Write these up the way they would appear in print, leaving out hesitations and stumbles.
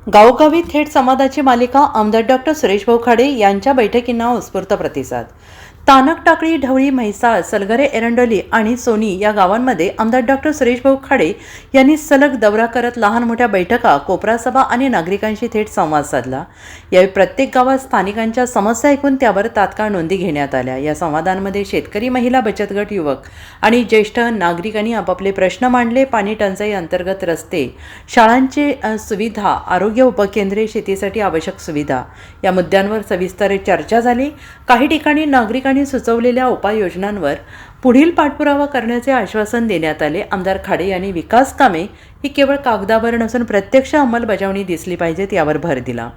गावोगावी थेट संवादाची मालिका आमदार डॉक्टर सुरेश भाऊ खाडे यांच्या बैठकींना उत्स्फूर्त प्रतिसाद. तानक, टाकळी, ढवळी, म्हैसाळ, सलगरे, एरंडोली आणि सोनी या गावांमध्ये आमदार डॉक्टर सुरेश भाऊ खाडे यांनी सलग दौरा करत लहान मोठ्या बैठका, कोपरा सभा आणि नागरिकांशी थेट संवाद साधला. यावेळी प्रत्येक गावात स्थानिकांच्या समस्या ऐकून त्यावर तात्काळ नोंदी घेण्यात आल्या. या संवादांमध्ये शेतकरी, महिला बचत गट, युवक आणि ज्येष्ठ नागरिकांनी आपापले प्रश्न मांडले. पाणी टंचाई अंतर्गत रस्ते, शाळांची सुविधा, आरोग्य उपकेंद्रे, शेतीसाठी आवश्यक सुविधा या मुद्द्यांवर सविस्तर चर्चा झाली. काही ठिकाणी नागरिकांनी सुचवलेल्या उपाययोजनांवर पुढील पाठपुरावा करण्याचे आश्वासन देण्यात आले. आमदार खाडे यांनी विकास कामे ही केवळ कागदावर नसून प्रत्यक्ष अंमलबजावणी दिसली पाहिजेत यावर भर दिला.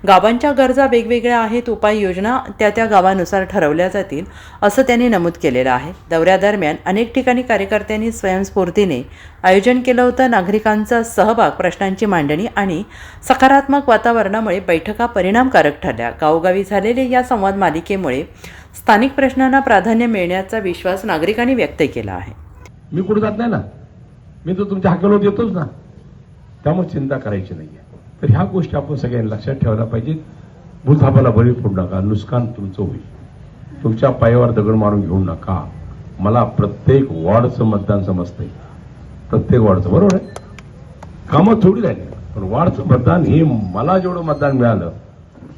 गावांच्या गरजा वेगवेगळ्या आहेत, उपाययोजना त्या गावानुसार ठरवल्या जातील असं त्यांनी नमूद केलेलं आहे. दौऱ्यादरम्यान अनेक ठिकाणी कार्यकर्त्यांनी स्वयंस्फूर्तीने आयोजन केलं होतं. नागरिकांचा सहभाग, प्रश्नांची मांडणी आणि सकारात्मक वातावरणामुळे बैठका परिणामकारक ठरल्या. गावोगावी झालेल्या या संवाद मालिकेमुळे स्थानिक प्रश्नांना प्राधान्य मिळण्याचा विश्वास नागरिकांनी व्यक्त केला आहे. मी कुठे जात नाही ना, मी तर तुमच्या हाकेवर येतोच ना, त्यामुळे चिंता करायची नाहीये. तर ह्या गोष्टी आपण सगळ्यांनी लक्षात ठेवायला पाहिजेत. भूलथापाला बळी पडू नका, नुकसान तुमचं होईल. तुमच्या पायावर दगड मारून घेऊ नका. मला प्रत्येक वॉर्डचं मतदान समजतंय, प्रत्येक वॉर्डचं, बरोबर आहे. कामं थोडी राहिली, पण वॉर्डचं मतदान हे मला जेवढं मतदान मिळालं,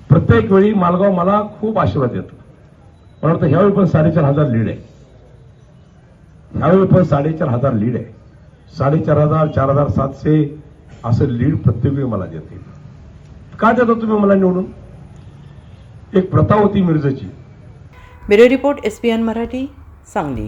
प्रत्येक वेळी मालगाव मला खूप आशीर्वाद देतो. मला वाटतं ह्यावेळी पण 4,500 लीड आहे. ह्यावेळी पण 4,500 लीड आहे. 4,500, 4,700 असं लीड प्रत्येक वेळी मला देते. का देता तुम्ही मला निवडून? एक प्रथा होती मिरजेची. Bureau report, SPN Marathi, Sangli.